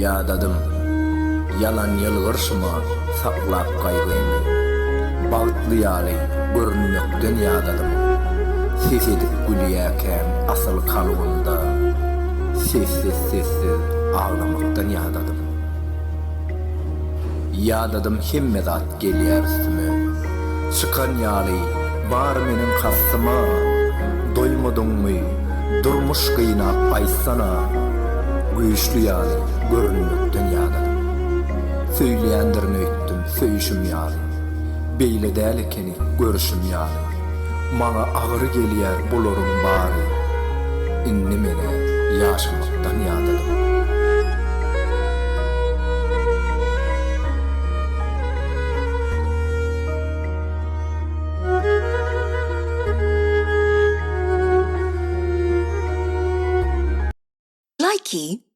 Ýadadym, yalan ýalgyrşyma saklap gaýgymy. Bagtly ýaly görünmekden ýadadym. Ses edip gülýäken asyl kalbymda sessiz ağlamakdan ýadadym. Ýadadym hemme zat gelýär üstüme. Çıkan ýaly bar meniň karşyma. Doýmadyňmy? Durmuş gynap aýtsana. Güýçli ýaly görünmekden ýadadym. Söýleýändirini öýtdim, söýüşüm ýaly. Beýle däl ekeni görüşüm ýaly. Maňa agyry gelýär bularyň bary. Inni mene ýaşamakdan ýadadym. Likey